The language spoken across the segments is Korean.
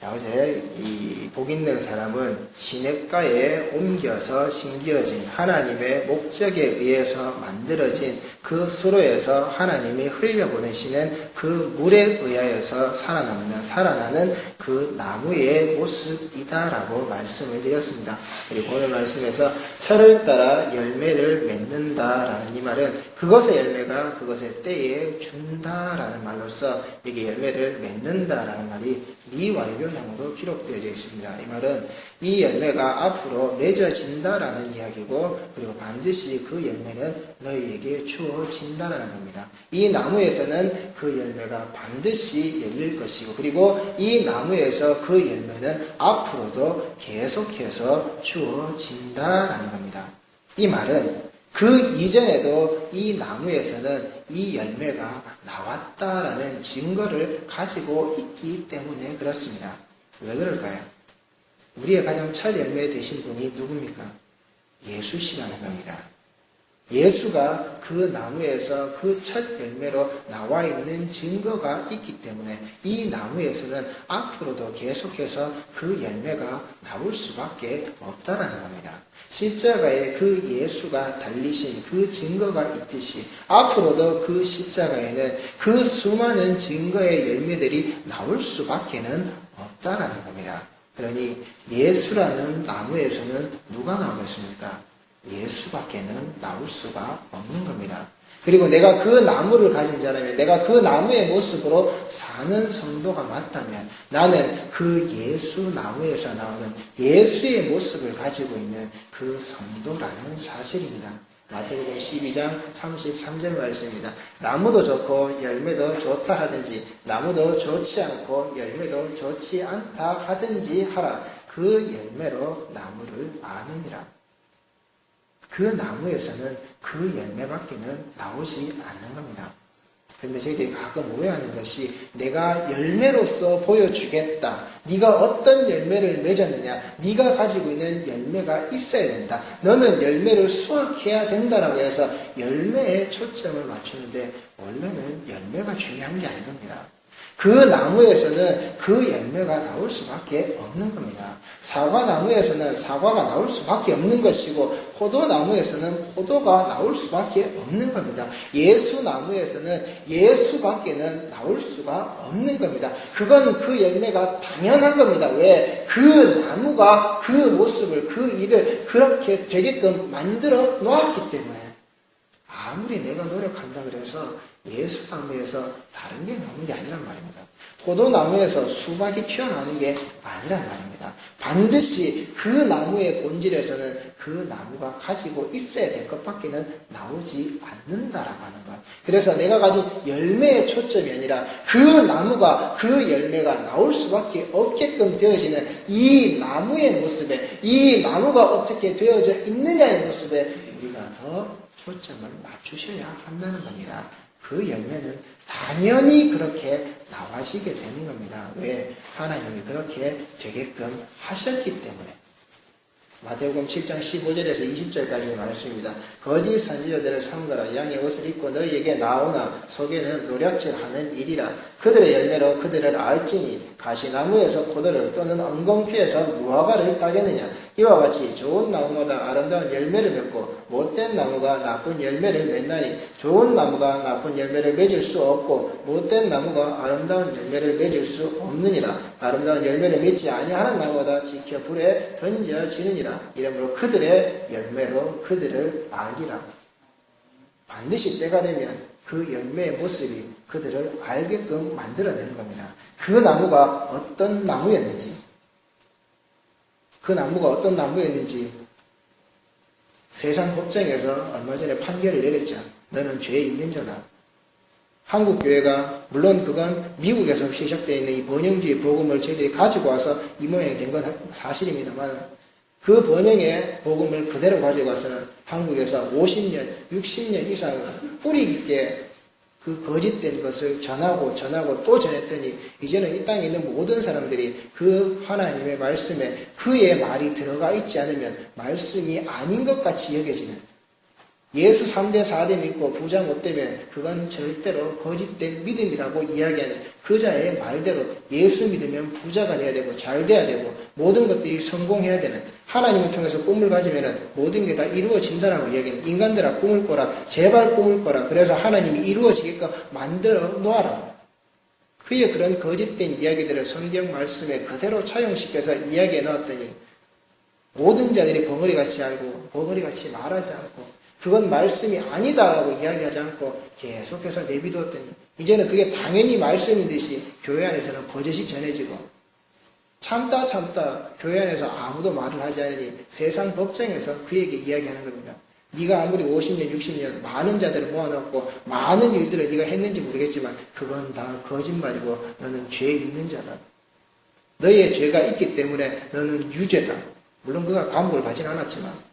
어제 이 복 있는 사람은 시냇가에 옮겨서 심겨진 하나님의 목적에 의해서 만들어진 그 수로에서 하나님이 흘려보내시는 그 물에 의하여서 살아나는 그 나무의 모습이다라고 말씀을 드렸습니다. 그리고 오늘 말씀에서 철을 따라 열매를 맺는다라는 이 말은 그것의 열매가 그것의 때에 준다라는 말로서 이게 열매를 맺는다라는 말이 미완료형으로 기록되어 있습니다. 이 말은 이 열매가 앞으로 맺어진다라는 이야기고, 그리고 반드시 그 열매는 너희에게 주어진다라는 겁니다. 이 나무에서는 그 열매가 반드시 열릴 것이고, 그리고 이 나무에서 그 열매는 앞으로도 계속해서 주어진다라는 겁니다. 이 말은 그 이전에도 이 나무에서는 이 열매가 나왔다라는 증거를 가지고 있기 때문에 그렇습니다. 왜 그럴까요? 우리의 가장 첫 열매 되신 분이 누굽니까? 예수시라는 겁니다. 예수가 그 나무에서 그 첫 열매로 나와 있는 증거가 있기 때문에 이 나무에서는 앞으로도 계속해서 그 열매가 나올 수밖에 없다라는 겁니다. 십자가에 그 예수가 달리신 그 증거가 있듯이 앞으로도 그 십자가에는 그 수많은 증거의 열매들이 나올 수밖에는 없다라는 겁니다. 그러니 예수라는 나무에서는 누가 나오겠습니까? 예수밖에는 나올 수가 없는 겁니다. 그리고 내가 그 나무를 가진 자라면, 내가 그 나무의 모습으로 사는 성도가 맞다면 나는 그 예수 나무에서 나오는 예수의 모습을 가지고 있는 그 성도라는 사실입니다. 마태복음 12장 33절 말씀입니다. 나무도 좋고 열매도 좋다 하든지 나무도 좋지 않고 열매도 좋지 않다 하든지 하라. 그 열매로 나무를 아느니라. 그 나무에서는 그 열매밖에는 나오지 않는 겁니다. 그런데 저희들이 가끔 오해하는 것이 내가 열매로서 보여주겠다. 네가 어떤 열매를 맺었느냐. 네가 가지고 있는 열매가 있어야 된다. 너는 열매를 수확해야 된다라고 해서 열매에 초점을 맞추는데 원래는 열매가 중요한 게 아닌 겁니다. 그 나무에서는 그 열매가 나올 수밖에 없는 겁니다. 사과나무에서는 사과가 나올 수밖에 없는 것이고 포도나무에서는 포도가 나올 수밖에 없는 겁니다. 예수나무에서는 예수밖에는 나올 수가 없는 겁니다. 그건 그 열매가 당연한 겁니다. 왜? 그 나무가 그 모습을, 그 일을 그렇게 되게끔 만들어 놓았기 때문에 아무리 내가 노력한다 그래서 예수나무에서 다른 게 나오는 게 아니란 말입니다. 포도나무에서 수박이 튀어나오는 게 아니란 말입니다. 반드시 그 나무의 본질에서는 그 나무가 가지고 있어야 될 것밖에는 나오지 않는다라고 하는 것. 그래서 내가 가진 열매의 초점이 아니라 그 나무가, 그 열매가 나올 수밖에 없게끔 되어지는 이 나무의 모습에, 이 나무가 어떻게 되어져 있느냐의 모습에 우리가 더 초점을 맞추셔야 한다는 겁니다. 그 열매는 당연히 그렇게 나와지게 되는 겁니다. 왜? 하나님이 그렇게 되게끔 하셨기 때문에. 마태복음 7장 15절에서 20절까지 말씀입니다. 거짓 선지자들을 삼가라. 양의 옷을 입고 너희에게 나오나 속에는 노략질하는 일이라. 그들의 열매로 그들을 알지니 가시나무에서 포도를 또는 엉겅퀴에서 무화과를 따겠느냐. 이와 같이 좋은 나무마다 아름다운 열매를 맺고 못된 나무가 나쁜 열매를 맺나니 좋은 나무가 나쁜 열매를 맺을 수 없고 못된 나무가 아름다운 열매를 맺을 수 없느니라. 아름다운 열매를 맺지 아니하는 나무마다 지켜 불에 던져지느니라. 이러므로 그들의 열매로 그들을 알리라. 반드시 때가 되면 그 열매의 모습이 그들을 알게끔 만들어내는 겁니다. 그 나무가 어떤 나무였는지, 그 나무가 어떤 나무였는지 세상 법정에서 얼마 전에 판결을 내렸죠. 너는 죄에 있는 자다. 한국교회가, 물론 그건 미국에서 시작되어 있는 이 번영주의 복음을 저희들이 가지고 와서 이 모양이 된 건 사실입니다만 그 번영의 복음을 그대로 가지고 와서는 한국에서 50년, 60년 이상 뿌리 깊게 그 거짓된 것을 전하고 또 전했더니 이제는 이 땅에 있는 모든 사람들이 그 하나님의 말씀에 그의 말이 들어가 있지 않으면 말씀이 아닌 것 같이 여겨지는, 예수 3대 4대 믿고 부자 못 되면 그건 절대로 거짓된 믿음이라고 이야기하는 그 자의 말대로 예수 믿으면 부자가 돼야 되고 잘 돼야 되고 모든 것들이 성공해야 되는, 하나님을 통해서 꿈을 가지면 모든 게 다 이루어진다라고 이야기하는, 인간들아 꿈을 꿔라, 제발 꿈을 꿔라, 그래서 하나님이 이루어지게끔 만들어 놓아라. 그의 그런 거짓된 이야기들을 성경 말씀에 그대로 차용시켜서 이야기해 놓았더니 모든 자들이 벙어리같이 알고 벙어리같이 말하지 않고 그건 말씀이 아니다라고 이야기하지 않고 계속해서 내비두었더니 이제는 그게 당연히 말씀인 듯이 교회 안에서는 거짓이 전해지고, 참다 교회 안에서 아무도 말을 하지 않으니 세상 법정에서 그에게 이야기하는 겁니다. 네가 아무리 50년 60년 많은 자들을 모아놓고 많은 일들을 네가 했는지 모르겠지만 그건 다 거짓말이고 너는 죄 있는 자다. 너의 죄가 있기 때문에 너는 유죄다. 물론 그가 감옥을 가진 않았지만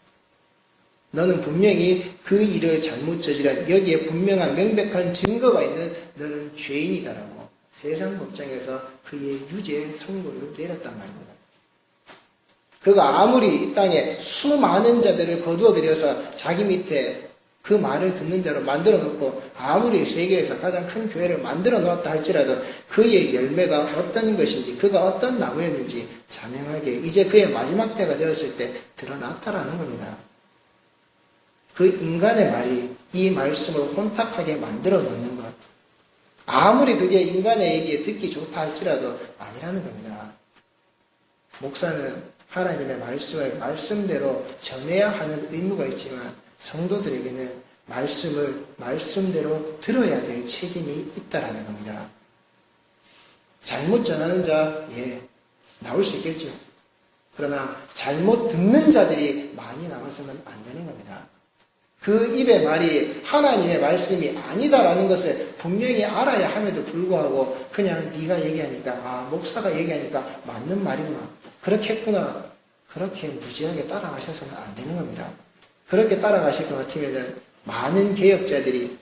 너는 분명히 그 일을 잘못 저지른, 여기에 분명한 명백한 증거가 있는 너는 죄인이다라고 세상 법정에서 그의 유죄 선고를 내렸단 말입니다. 그가 아무리 이 땅에 수많은 자들을 거두어들여서 자기 밑에 그 말을 듣는 자로 만들어 놓고 아무리 세계에서 가장 큰 교회를 만들어 놓았다 할지라도 그의 열매가 어떤 것인지, 그가 어떤 나무였는지 자명하게 이제 그의 마지막 때가 되었을 때 드러났다라는 겁니다. 그 인간의 말이 이 말씀을 혼탁하게 만들어 놓는 것, 아무리 그게 인간의 얘기에 듣기 좋다 할지라도 아니라는 겁니다. 목사는 하나님의 말씀을 말씀대로 전해야 하는 의무가 있지만 성도들에게는 말씀을 말씀대로 들어야 될 책임이 있다라는 겁니다. 잘못 전하는 자, 나올 수 있겠죠. 그러나 잘못 듣는 자들이 많이 나와서는 안 되는 겁니다. 그 입의 말이 하나님의 말씀이 아니다라는 것을 분명히 알아야 함에도 불구하고 그냥 네가 얘기하니까, 목사가 얘기하니까 맞는 말이구나, 그렇게 했구나, 그렇게 무지하게 따라가셔서는 안 되는 겁니다. 그렇게 따라가실 것 같으면 많은 개혁자들이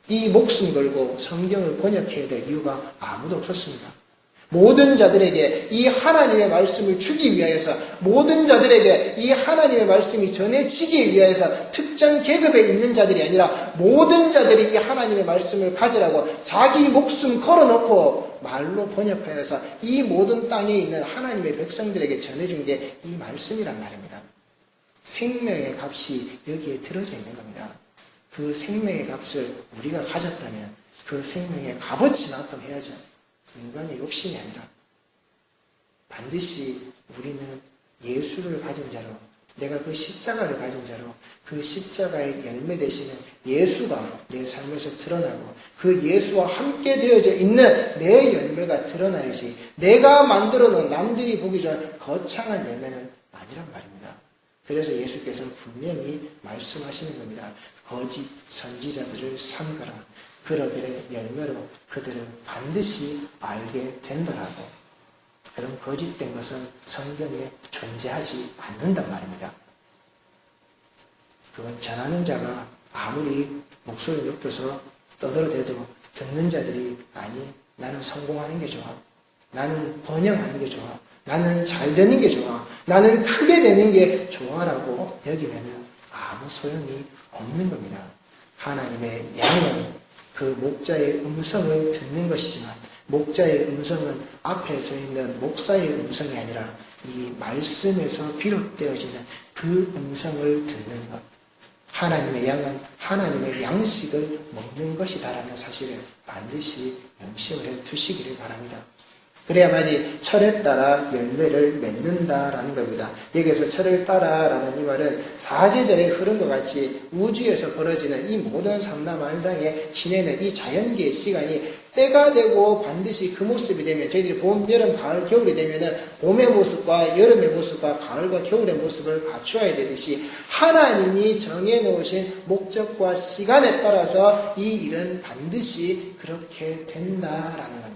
이 목숨 걸고 성경을 번역해야 될 이유가 아무도 없었습니다. 모든 자들에게 이 하나님의 말씀을 주기 위하여서, 모든 자들에게 이 하나님의 말씀이 전해지기 위하여서 특정 계급에 있는 자들이 아니라 모든 자들이 이 하나님의 말씀을 가지라고 자기 목숨 걸어놓고 말로 번역하여서 이 모든 땅에 있는 하나님의 백성들에게 전해준 게 이 말씀이란 말입니다. 생명의 값이 여기에 들어져 있는 겁니다. 그 생명의 값을 우리가 가졌다면 그 생명의 값어치만큼 해야죠. 인간의 욕심이 아니라 반드시 우리는 예수를 가진 자로, 내가 그 십자가를 가진 자로 그 십자가의 열매 되시는 예수가 내 삶에서 드러나고 그 예수와 함께 되어져 있는 내 열매가 드러나야지 내가 만들어 놓은 남들이 보기 좋은 거창한 열매는 아니란 말입니다. 그래서 예수께서는 분명히 말씀하시는 겁니다. 거짓 선지자들을 삼가라. 그러들의 열매로 그들을 반드시 알게 된다라고. 그런 거짓된 것은 성경에 존재하지 않는단 말입니다. 그건 전하는 자가 아무리 목소리 높여서 떠들어대도 듣는 자들이 아니, 나는 성공하는 게 좋아, 나는 번영하는 게 좋아, 나는 잘 되는 게 좋아, 나는 크게 되는 게 좋아라고 여기면은 아무 소용이 없는 겁니다. 하나님의 양은 그 목자의 음성을 듣는 것이지만 목자의 음성은 앞에 서 있는 목사의 음성이 아니라 이 말씀에서 비롯되어지는 그 음성을 듣는 것. 하나님의 양은 하나님의 양식을 먹는 것이다라는 사실을 반드시 명심을 해 두시기를 바랍니다. 그래야만이 철에 따라 열매를 맺는다라는 겁니다. 여기에서 철을 따라라는 이 말은 사계절의 흐름과 같이 우주에서 벌어지는 이 모든 삼라만상에 지내는 이 자연계의 시간이 때가 되고 반드시 그 모습이 되면, 저희들이 봄, 여름, 가을, 겨울이 되면은 봄의 모습과 여름의 모습과 가을과 겨울의 모습을 갖추어야 되듯이 하나님이 정해놓으신 목적과 시간에 따라서 이 일은 반드시 그렇게 된다라는 겁니다.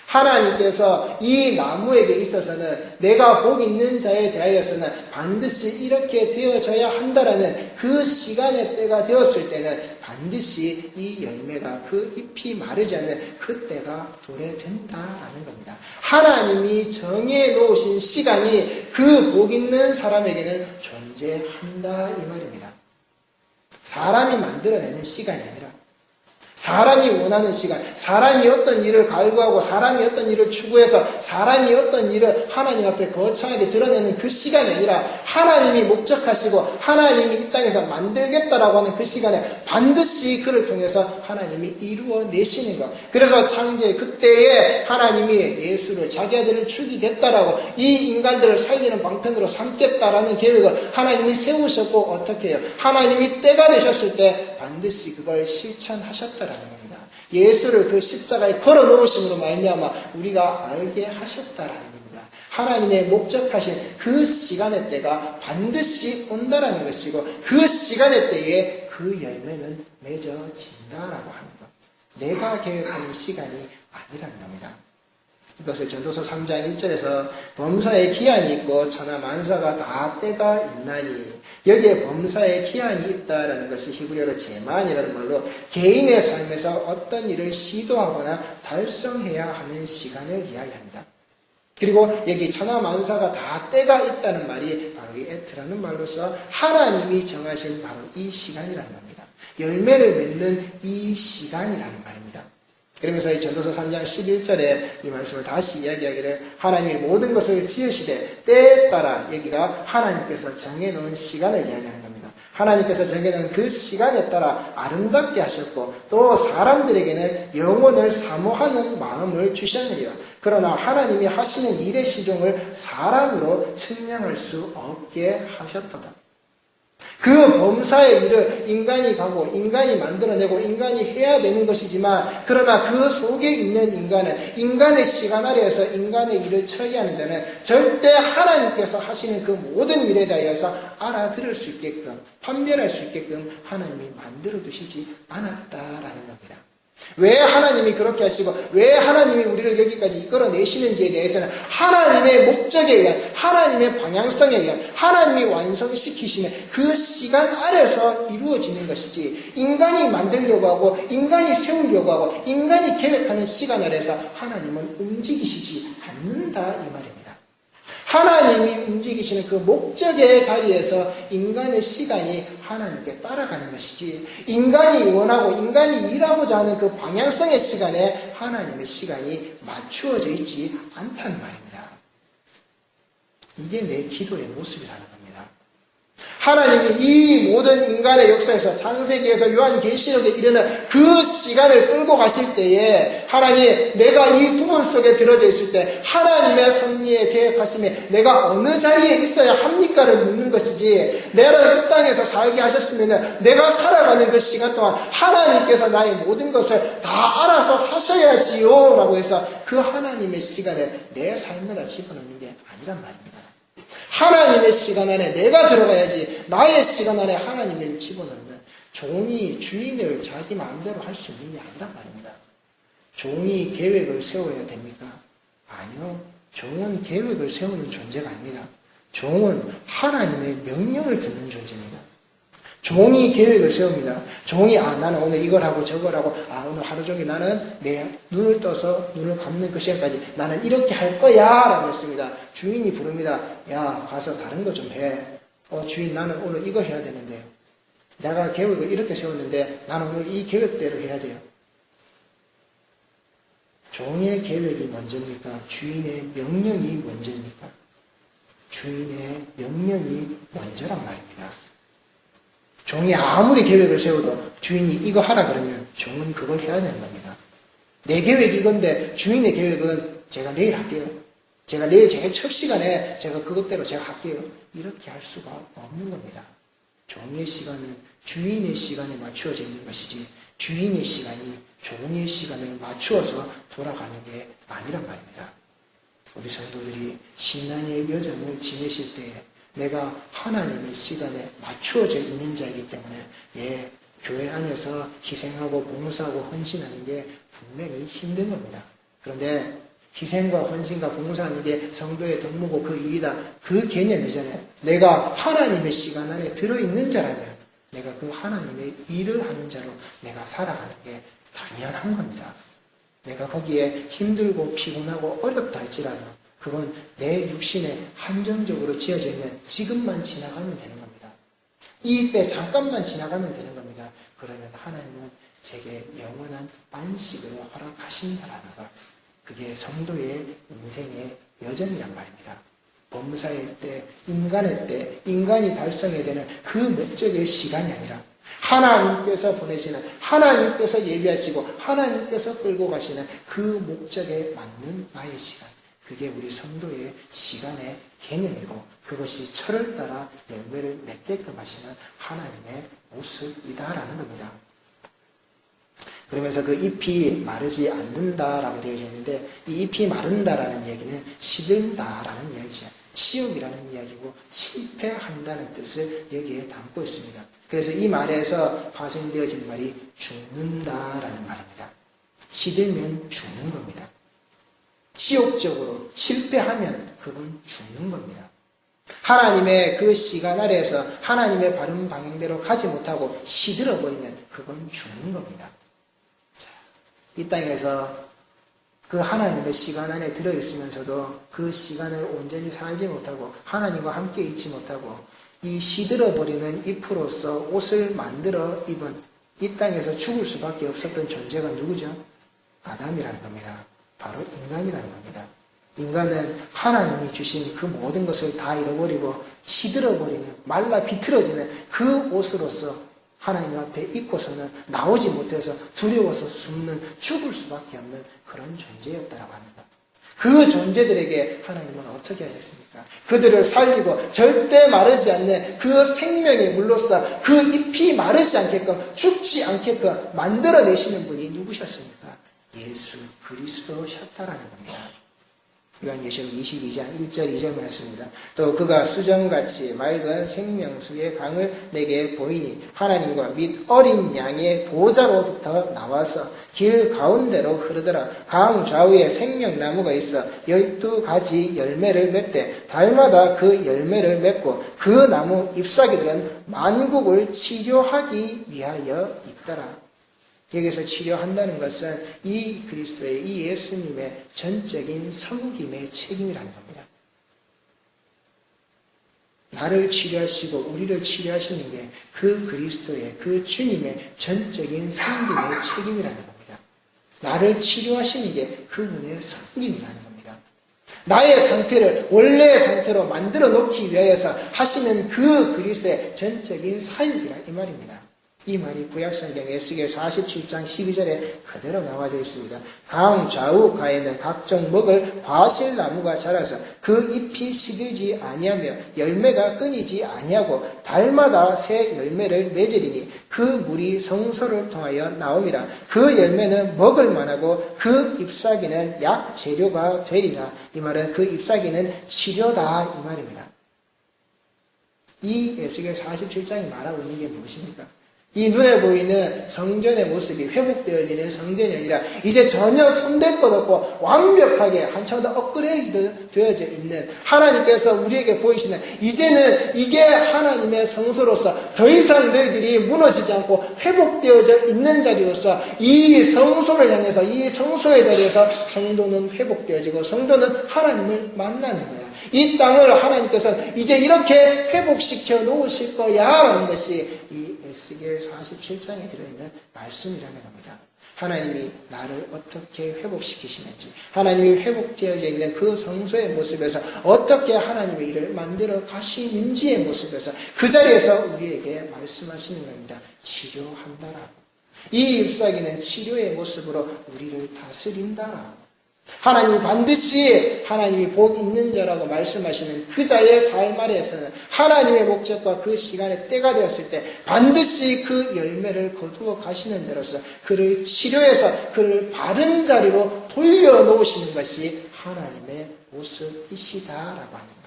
하나님께서 이 나무에게 있어서는 내가 복 있는 자에 대하여서는 반드시 이렇게 되어져야 한다라는 그 시간의 때가 되었을 때는 반드시 이 열매가, 그 잎이 마르지 않는 그 때가 도래된다라는 겁니다. 하나님이 정해 놓으신 시간이 그 복 있는 사람에게는 존재한다 이 말입니다. 사람이 만들어내는 시간이 아니라 사람이 원하는 시간, 사람이 어떤 일을 갈구하고 사람이 어떤 일을 추구해서 사람이 어떤 일을 하나님 앞에 거창하게 드러내는 그 시간이 아니라 하나님이 목적하시고 하나님이 이 땅에서 만들겠다라고 하는 그 시간에 반드시 그를 통해서 하나님이 이루어내시는 것. 그래서 창조의 그때에 하나님이 예수를 자기 아들을 죽이겠다라고 이 인간들을 살리는 방편으로 삼겠다라는 계획을 하나님이 세우셨고 어떻게 해요? 하나님이 때가 되셨을 때 반드시 그걸 실천하셨다라는 겁니다. 예수를 그 십자가에 걸어 놓으심으로 말미암아 우리가 알게 하셨다라는 겁니다. 하나님의 목적하신 그 시간의 때가 반드시 온다라는 것이고 그 시간의 때에 그 열매는 맺어진다라고 하는 것. 내가 계획하는 시간이 아니라는 겁니다. 이것을 전도서 3장 1절에서 범사에 기한이 있고 천하 만사가 다 때가 있나니 여기에 범사에 기한이 있다라는 것이 히브리어로 제만이라는 말로 개인의 삶에서 어떤 일을 시도하거나 달성해야 하는 시간을 이야기합니다. 그리고 여기 천하 만사가 다 때가 있다는 말이 바로 이 에트라는 말로서 하나님이 정하신 바로 이 시간이라는 겁니다. 열매를 맺는 이 시간이라는 말입니다. 그러면서 이 전도서 3장 11절에 이 말씀을 다시 이야기하기를 하나님이 모든 것을 지으시되 때에 따라 여기가 하나님께서 정해놓은 시간을 이야기하는 겁니다. 하나님께서 정해놓은 그 시간에 따라 아름답게 하셨고 또 사람들에게는 영혼을 사모하는 마음을 주셨느니라. 그러나 하나님이 하시는 일의 시종을 사람으로 측량할 수 없게 하셨도다. 그 범사의 일을 인간이 가고 인간이 만들어내고 인간이 해야 되는 것이지만 그러나 그 속에 있는 인간은 인간의 시간 아래에서 인간의 일을 처리하는 자는 절대 하나님께서 하시는 그 모든 일에 대해서 알아들을 수 있게끔 판별할 수 있게끔 하나님이 만들어 두시지 않았다라는 겁니다. 왜 하나님이 그렇게 하시고 왜 하나님이 우리를 여기까지 이끌어내시는지에 대해서는 하나님의 목적에 의한 하나님의 방향성에 의한 하나님이 완성시키시는 그 시간 아래서 이루어지는 것이지 인간이 만들려고 하고 인간이 세우려고 하고 인간이 계획하는 시간 아래서 하나님은 움직이시지 않는다 이 말입니다. 하나님이 움직이시는 그 목적의 자리에서 인간의 시간이 하나님께 따라가는 것이지 인간이 원하고 인간이 일하고자 하는 그 방향성의 시간에 하나님의 시간이 맞추어져 있지 않다는 말입니다. 이게 내 기도의 모습이라는 겁니다. 하나님이 이 모든 인간의 역사에서 창세기에서 요한계시록에 이르는 그 시간을 끌고 가실 때에 하나님 내가 이 두문 속에 들어져 있을 때 하나님의 섭리에 계획하심에 내가 어느 자리에 있어야 합니까를 묻는 것이지 내가 이 땅에서 살게 하셨으면 내가 살아가는 그 시간 동안 하나님께서 나의 모든 것을 다 알아서 하셔야지요 라고 해서 그 하나님의 시간을 내 삶에다 집어넣는 게 아니란 말입니다. 하나님의 시간 안에 내가 들어가야지 나의 시간 안에 하나님을 집어넣는 종이 주인을 자기 마음대로 할 수 있는 게 아니란 말입니다. 종이 계획을 세워야 됩니까? 아니요. 종은 계획을 세우는 존재가 아닙니다. 종은 하나님의 명령을 듣는 존재입니다. 종이 계획을 세웁니다. 종이 나는 오늘 이걸 하고 저걸 하고 오늘 하루 종일 나는 내 눈을 떠서 눈을 감는 그 시간까지 나는 이렇게 할 거야 라고 했습니다. 주인이 부릅니다. 야 가서 다른 거 좀 해. 주인 나는 오늘 이거 해야 되는데 내가 계획을 이렇게 세웠는데 나는 오늘 이 계획대로 해야 돼요. 종의 계획이 먼저입니까? 주인의 명령이 먼저입니까? 주인의 명령이 먼저란 말입니다. 종이 아무리 계획을 세워도 주인이 이거 하라 그러면 종은 그걸 해야 되는 겁니다. 내 계획이 이건데 주인의 계획은 제가 내일 할게요. 제가 내일 제일 첫 시간에 제가 그것대로 제가 할게요. 이렇게 할 수가 없는 겁니다. 종의 시간은 주인의 시간에 맞추어져 있는 것이지 주인의 시간이 종의 시간을 맞추어서 돌아가는 게 아니란 말입니다. 우리 성도들이 신앙의 여정을 지내실 때에 내가 하나님의 시간에 맞추어져 있는 자이기 때문에 교회 안에서 희생하고 봉사하고 헌신하는 게 분명히 힘든 겁니다. 그런데 희생과 헌신과 봉사하는 게 성도의 덕무고 그 일이다. 그 개념 이전에 내가 하나님의 시간 안에 들어있는 자라면 내가 그 하나님의 일을 하는 자로 내가 살아가는 게 당연한 겁니다. 내가 거기에 힘들고 피곤하고 어렵다 할지라도 그건 내 육신에 한정적으로 지어져 있는 지금만 지나가면 되는 겁니다. 이때 잠깐만 지나가면 되는 겁니다. 그러면 하나님은 제게 영원한 안식을 허락하신다라는 것. 그게 성도의 인생의 여정이란 말입니다. 범사의 때, 인간의 때, 인간이 달성해야 되는 그 목적의 시간이 아니라 하나님께서 보내시는, 하나님께서 예비하시고 하나님께서 끌고 가시는 그 목적에 맞는 나의 시간. 그게 우리 성도의 시간의 개념이고 그것이 철을 따라 열매를 맺게끔 하시는 하나님의 모습이다라는 겁니다. 그러면서 그 잎이 마르지 않는다라고 되어져 있는데 이 잎이 마른다라는 이야기는 시들다라는 이야기죠. 치욕이라는 이야기고 실패한다는 뜻을 여기에 담고 있습니다. 그래서 이 말에서 파생되어진 말이 죽는다라는 말입니다. 시들면 죽는 겁니다. 치욕적으로 실패하면 그건 죽는 겁니다. 하나님의 그 시간 아래에서 하나님의 바른 방향대로 가지 못하고 시들어버리면 그건 죽는 겁니다. 자, 이 땅에서 그 하나님의 시간 안에 들어있으면서도 그 시간을 온전히 살지 못하고 하나님과 함께 있지 못하고 이 시들어버리는 잎으로서 옷을 만들어 입은 이 땅에서 죽을 수밖에 없었던 존재가 누구죠? 아담이라는 겁니다. 바로 인간이라는 겁니다. 인간은 하나님이 주신 그 모든 것을 다 잃어버리고 시들어버리는 말라 비틀어지는 그 옷으로서 하나님 앞에 입고서는 나오지 못해서 두려워서 숨는 죽을 수밖에 없는 그런 존재였다라고 하는 것. 그 존재들에게 하나님은 어떻게 하셨습니까? 그들을 살리고 절대 마르지 않는 그 생명의 물로서 그 잎이 마르지 않게끔 죽지 않게끔 만들어내시는 분이 누구셨습니까? 예수 그리스도셨다라는 겁니다. 요한계시록 22장 1절 2절 말씀입니다. 또 그가 수정같이 맑은 생명수의 강을 내게 보이니 하나님과 및 어린 양의 보좌로부터 나와서 길 가운데로 흐르더라. 강 좌우에 생명나무가 있어 12가지 열매를 맺되 달마다 그 열매를 맺고 그 나무 잎사귀들은 만국을 치료하기 위하여 있더라. 여기서 치료한다는 것은 이 그리스도의, 이 예수님의 전적인 섬김의 책임이라는 겁니다. 나를 치료하시고 우리를 치료하시는 게 그 그리스도의, 그 주님의 전적인 섬김의 책임이라는 겁니다. 나를 치료하시는 게 그분의 섬김이라는 겁니다. 나의 상태를 원래의 상태로 만들어 놓기 위하여서 하시는 그 그리스도의 전적인 사역이라 이 말입니다. 이 말이 구약성경 에스겔 47장 12절에 그대로 나와져 있습니다. 강 좌우 가에는 각종 먹을 과실나무가 자라서 그 잎이 시들지 아니하며 열매가 끊이지 아니하고 달마다 새 열매를 맺으리니 그 물이 성소를 통하여 나옴이라. 그 열매는 먹을 만하고 그 잎사귀는 약 재료가 되리라. 이 말은 그 잎사귀는 치료다 이 말입니다. 이 에스겔 47장이 말하고 있는 게 무엇입니까? 이 눈에 보이는 성전의 모습이 회복되어지는 성전이 아니라 이제 전혀 손댈 것 없고 완벽하게 한참 더 업그레이드 되어져 있는 하나님께서 우리에게 보이시는 이제는 이게 하나님의 성소로서 더 이상 너희들이 무너지지 않고 회복되어져 있는 자리로서 이 성소를 향해서 이 성소의 자리에서 성도는 회복되어지고 성도는 하나님을 만나는 거야. 이 땅을 하나님께서 이제 이렇게 회복시켜 놓으실 거야 라는 것이 이 에스겔 47장에 들어있는 말씀이라는 겁니다. 하나님이 나를 어떻게 회복시키시는지, 하나님이 회복되어져 있는 그 성소의 모습에서 어떻게 하나님의 일을 만들어 가시는지의 모습에서 그 자리에서 우리에게 말씀하시는 겁니다. 치료한다라고. 이 잎사귀는 치료의 모습으로 우리를 다스린다라고. 하나님이 반드시 하나님이 복 있는 자라고 말씀하시는 그 자의 삶 아래에서는 하나님의 목적과 그 시간의 때가 되었을 때 반드시 그 열매를 거두어 가시는 자로서 그를 치료해서 그를 바른 자리로 돌려놓으시는 것이 하나님의 모습이시다라고 하는 것.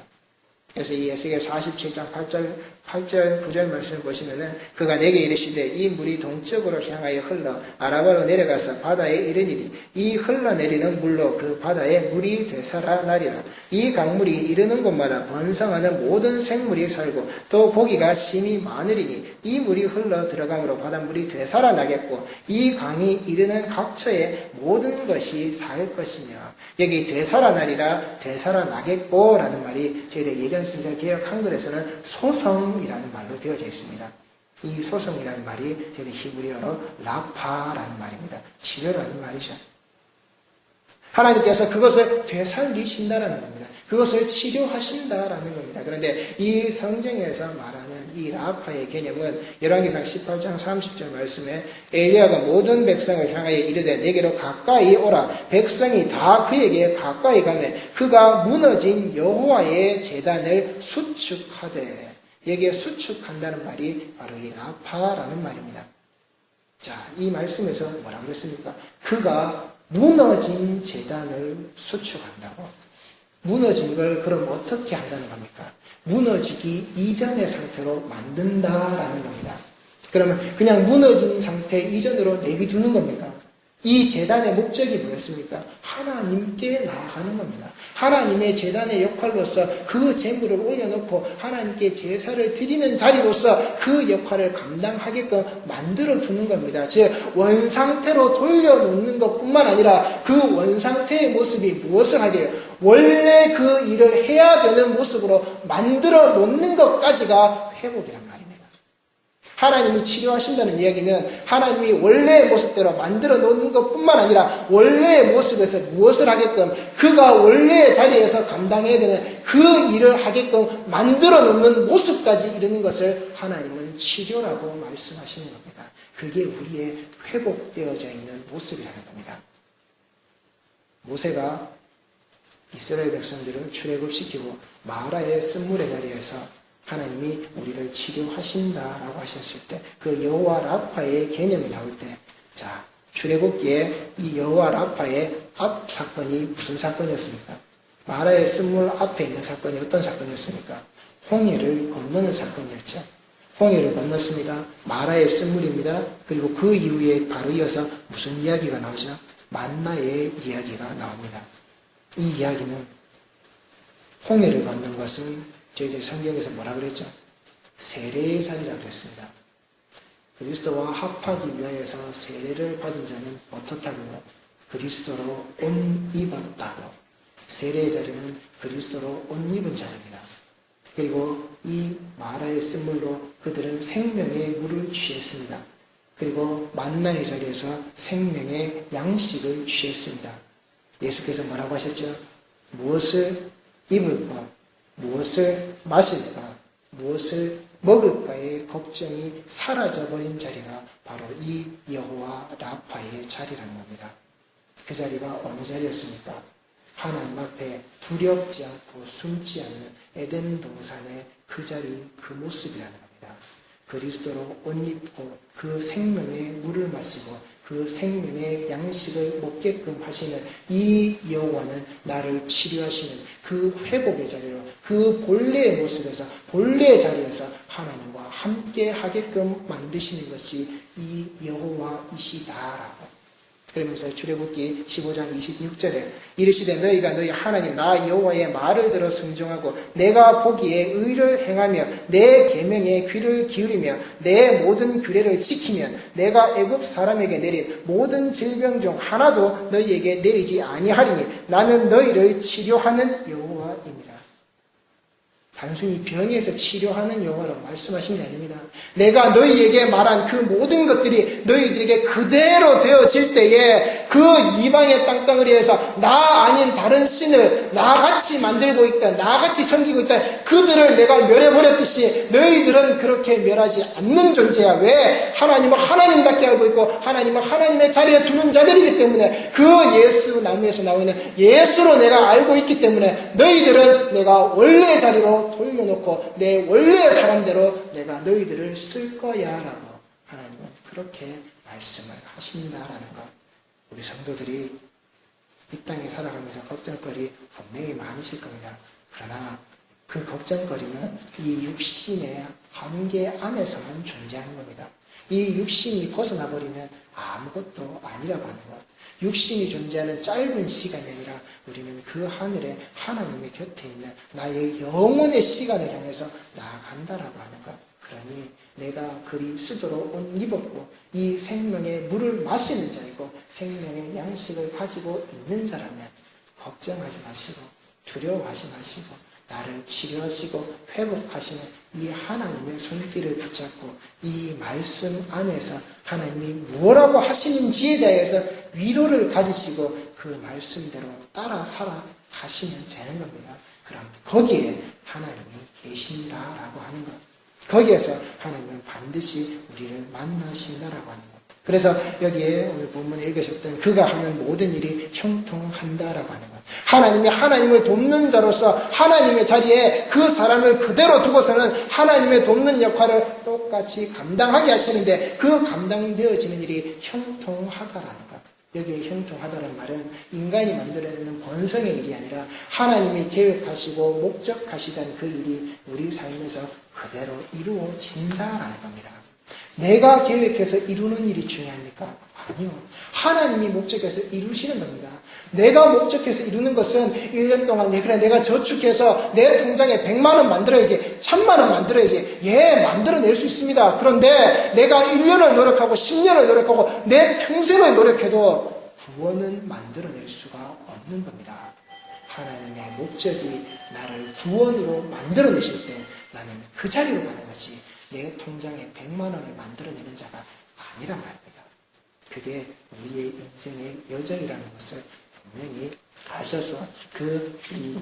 그래서 이 에스겔 47장 8절 9절 말씀을 보시면은 그가 내게 이르시되 이 물이 동쪽으로 향하여 흘러 아라바로 내려가서 바다에 이르니리 이 흘러내리는 물로 그 바다에 물이 되살아나리라. 이 강물이 이르는 곳마다 번성하는 모든 생물이 살고 또 고기가 심히 많으리니 이 물이 흘러 들어감으로 바닷물이 되살아나겠고 이 강이 이르는 각처에 모든 것이 살 것이며 여기 되살아나리라 되살아나겠고 라는 말이 저희들 예전 성경 개역 한글에서는 소성이라는 말로 되어져 있습니다. 이 소성이라는 말이 저희들 히브리어로 라파라는 말입니다. 치료라는 말이죠. 하나님께서 그것을 되살리신다라는 겁니다. 그것을 치료하신다라는 겁니다. 그런데 이 성경에서 말하는 이 라파의 개념은 열왕기상 18장 30절 말씀에 엘리야가 모든 백성을 향하여 이르되 내게로 가까이 오라. 백성이 다 그에게 가까이 가매 그가 무너진 여호와의 제단을 수축하되, 여기에 수축한다는 말이 바로 이 라파라는 말입니다. 자, 이 말씀에서 뭐라 그랬습니까? 그가 무너진 제단을 수축한다고. 무너진 걸 그럼 어떻게 한다는 겁니까? 무너지기 이전의 상태로 만든다라는 겁니다. 그러면 그냥 무너진 상태 이전으로 내비두는 겁니까? 이 제단의 목적이 뭐였습니까? 하나님께 나아가는 겁니다. 하나님의 제단의 역할로서 그 제물을 올려놓고 하나님께 제사를 드리는 자리로서 그 역할을 감당하게끔 만들어 두는 겁니다. 즉 원상태로 돌려놓는 것뿐만 아니라 그 원상태의 모습이 무엇을 하게 해요? 원래 그 일을 해야 되는 모습으로 만들어 놓는 것까지가 회복이란 말입니다. 하나님이 치료하신다는 이야기는 하나님이 원래의 모습대로 만들어 놓는 것뿐만 아니라 원래의 모습에서 무엇을 하게끔 그가 원래의 자리에서 감당해야 되는 그 일을 하게끔 만들어 놓는 모습까지 이르는 것을 하나님은 치료라고 말씀하시는 겁니다. 그게 우리의 회복되어져 있는 모습이라는 겁니다. 모세가 이스라엘 백성들을 출애굽시키고 마라의 쓴물의 자리에서 하나님이 우리를 치료하신다라고 하셨을 때 그 여호와 라파의 개념이 나올 때, 자, 출애굽기에 이 여호와 라파의 앞 사건이 무슨 사건이었습니까? 마라의 쓴물 앞에 있는 사건이 어떤 사건이었습니까? 홍해를 건너는 사건이었죠. 홍해를 건넜습니다. 마라의 쓴물입니다. 그리고 그 이후에 바로 이어서 무슨 이야기가 나오죠? 만나의 이야기가 나옵니다. 이 이야기는 홍해를 건넌 것은 저희들 성경에서 뭐라 그랬죠? 세례의 자리라고 그랬습니다. 그리스도와 합하기 위하여서 세례를 받은 자는 어떻다고요? 그리스도로 옷 입었다고. 세례의 자리는 그리스도로 옷 입은 자리입니다. 그리고 이 마라의 쓴물로 그들은 생명의 물을 취했습니다. 그리고 만나의 자리에서 생명의 양식을 취했습니다. 예수께서 뭐라고 하셨죠? 무엇을 입을까? 무엇을 마실까? 무엇을 먹을까의 걱정이 사라져버린 자리가 바로 이 여호와 라파의 자리라는 겁니다. 그 자리가 어느 자리였습니까? 하나님 앞에 두렵지 않고 숨지 않는 에덴 동산의 그 자리, 그 모습이라는 겁니다. 그리스도로 옷 입고 그 생명의 물을 마시고 그 생명의 양식을 먹게끔 하시는 이 여호와는 나를 치료하시는 그 회복의 자리로, 그 본래의 모습에서, 본래의 자리에서 하나님과 함께 하게끔 만드시는 것이 이 여호와이시다라고. 그러면서 출애굽기 15장 26절에 이르시되 너희가 너희 하나님 나 여호와의 말을 들어 순종하고 내가 보기에 의를 행하며 내 계명에 귀를 기울이며 내 모든 규례를 지키면 내가 애굽 사람에게 내린 모든 질병 중 하나도 너희에게 내리지 아니하리니 나는 너희를 치료하는 여호와입니다. 단순히 병에서 치료하는 여호와라고 말씀하신 게 아닙니다. 내가 너희에게 말한 그 모든 것들이 너희들에게 그대로 되어질 때에 그 이방의 땅덩어리에서 나 아닌 다른 신을 나같이 만들고 있던, 나같이 섬기고 있던 그들을 내가 멸해버렸듯이 너희들은 그렇게 멸하지 않는 존재야. 왜? 하나님을 하나님답게 알고 있고 하나님을 하나님의 자리에 두는 자들이기 때문에 그 예수 나무에서 나오는 예수로 내가 알고 있기 때문에 너희들은 내가 원래 자리로 돌려놓고 내 원래의 사람대로 내가 너희들을 쓸 거야 라고 하나님은 그렇게 말씀을 하신다라는 것. 우리 성도들이 이 땅에 살아가면서 걱정거리 분명히 많으실 겁니다. 그러나 그 걱정거리는 이 육신의 한계 안에서만 존재하는 겁니다. 이 육신이 벗어나 버리면 아무것도 아니라고 하는 것. 육신이 존재하는 짧은 시간이 아니라 우리는 그 하늘에 하나님의 곁에 있는 나의 영혼의 시간을 향해서 나아간다라고 하는 것. 그러니 내가 그리스도로 옷 입었고 이 생명의 물을 마시는 자이고 생명의 양식을 가지고 있는 자라면 걱정하지 마시고 두려워하지 마시고 나를 치료하시고 회복하시는 이 하나님의 손길을 붙잡고 이 말씀 안에서 하나님이 무엇라고 하시는지에 대해서 위로를 가지시고 그 말씀대로 따라 살아가시면 되는 겁니다. 그럼 거기에 하나님이 계신다라고 하는 것, 거기에서 하나님은 반드시 우리를 만나신다라고 하는 것. 그래서 여기에 오늘 본문에 읽으셨던 그가 하는 모든 일이 형통한다라고 하는 것. 하나님이 하나님을 돕는 자로서 하나님의 자리에 그 사람을 그대로 두고서는 하나님의 돕는 역할을 똑같이 감당하게 하시는데 그 감당되어지는 일이 형통하다라는 것. 여기에 형통하다는 말은 인간이 만들어내는 본성의 일이 아니라 하나님이 계획하시고 목적하시던 그 일이 우리 삶에서 그대로 이루어진다라는 겁니다. 내가 계획해서 이루는 일이 중요합니까? 아니요. 하나님이 목적해서 이루시는 겁니다. 내가 목적해서 이루는 것은 1년 동안 내가 저축해서 내 통장에 100만 원 만들어야지, 1000만 원 만들어야지. 만들어낼 수 있습니다. 그런데 내가 1년을 노력하고 10년을 노력하고 내 평생을 노력해도 구원은 만들어낼 수가 없는 겁니다. 하나님의 목적이 나를 구원으로 만들어내실 때 나는 그 자리로 가는 거지 내 통장에 100만 원을 만들어내는 자가 아니란 말입니다. 그게 우리의 인생의 여정이라는 것을 분명히 아셔서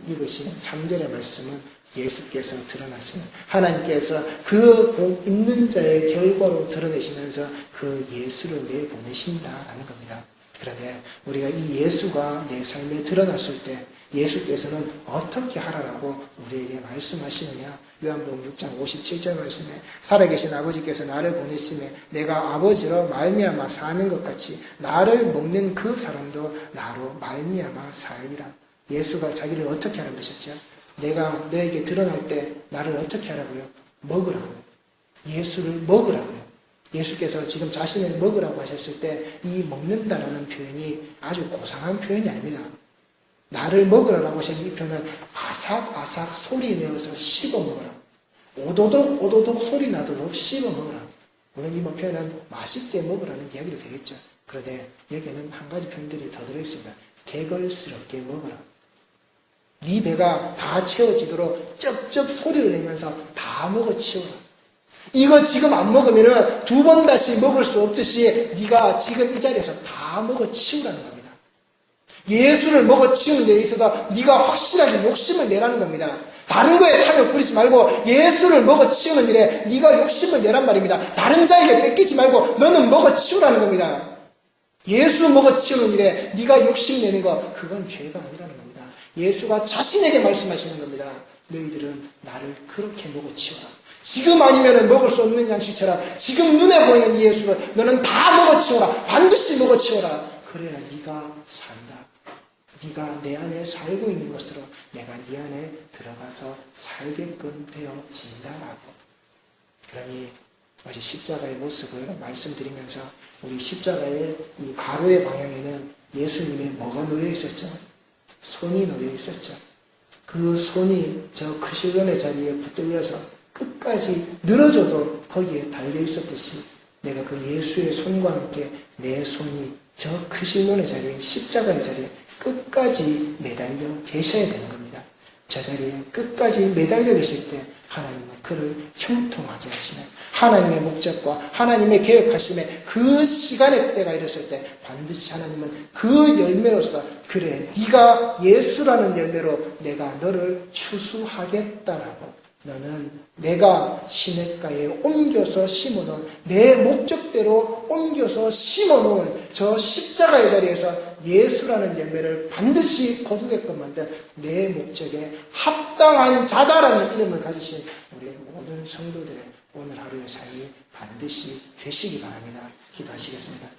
읽으신 3절의 말씀은 예수께서 드러나시는 하나님께서 그 복 있는 자의 결과로 드러내시면서 그 예수를 내보내신다라는 겁니다. 그런데 우리가 이 예수가 내 삶에 드러났을 때 예수께서는 어떻게 하라라고 우리에게 말씀하시느냐. 요한복음 6장 57절 말씀에 살아계신 아버지께서 나를 보내심에 내가 아버지로 말미암아 사는 것 같이 나를 먹는 그 사람도 나로 말미암아 살리라. 예수가 자기를 어떻게 하라고 하셨죠? 내가 너에게 드러날 때 나를 어떻게 하라고요? 먹으라고요. 예수를 먹으라고요. 예수께서 지금 자신을 먹으라고 하셨을 때 이 먹는다라는 표현이 아주 고상한 표현이 아닙니다. 나를 먹으라고 하신 이 표현은 아삭아삭 소리 내어서 씹어 먹으라. 오도독 오도독 소리 나도록 씹어 먹으라. 물론 이 표현은 맛있게 먹으라는 이야기도 되겠죠. 그런데 여기에는 한 가지 표현들이 더 들어있습니다. 개걸스럽게 먹으라. 네 배가 다 채워지도록 쩝쩝 소리를 내면서 다 먹어 치워라. 이거 지금 안 먹으면 두 번 다시 먹을 수 없듯이 네가 지금 이 자리에서 다 먹어 치우라는 겁니다. 예수를 먹어 치우는 데 있어서 네가 확실하게 욕심을 내라는 겁니다. 다른 거에 탐욕 부리지 말고 예수를 먹어 치우는 일에 네가 욕심을 내란 말입니다. 다른 자에게 뺏기지 말고 너는 먹어 치우라는 겁니다. 예수 먹어 치우는 일에 네가 욕심내는 거 그건 죄가 아니라는 겁니다. 예수가 자신에게 말씀하시는 겁니다. 너희들은 나를 그렇게 먹어 치워라. 지금 아니면 먹을 수 없는 양식처럼 지금 눈에 보이는 이 예수를 너는 다 먹어 치워라. 반드시 먹어 치워라. 그래야 네가 산다. 네가 내 안에 살고 있는 것으로 내가 네 안에 들어가서 살게끔 되어진다라고. 그러니 어제 십자가의 모습을 말씀드리면서 우리 십자가의 이 가로의 방향에는 예수님의 뭐가 놓여 있었죠? 손이 놓여 있었죠. 그 손이 저 크실론의 자리에 붙들려서 끝까지 늘어져도 거기에 달려 있었듯이 내가 그 예수의 손과 함께 내 손이 저 크실론의 자리에 십자가의 자리에 끝까지 매달려 계셔야 되는 겁니다. 저 자리에 끝까지 매달려 계실 때 하나님은 그를 형통하게 하시는 하나님의 목적과 하나님의 계획하심에 그 시간의 때가 이랬을 때 반드시 하나님은 그 열매로서 그래 네가 예수라는 열매로 내가 너를 추수하겠다라고 너는 내가 시냇가에 옮겨서 심어놓은 내 목적대로 옮겨서 심어놓은 저 십자가의 자리에서 예수라는 열매를 반드시 거두게끔 만든 내 목적에 합당한 자다라는 이름을 가지신 우리 모든 성도들의 오늘 하루의 삶이 반드시 되시기 바랍니다. 기도하시겠습니다.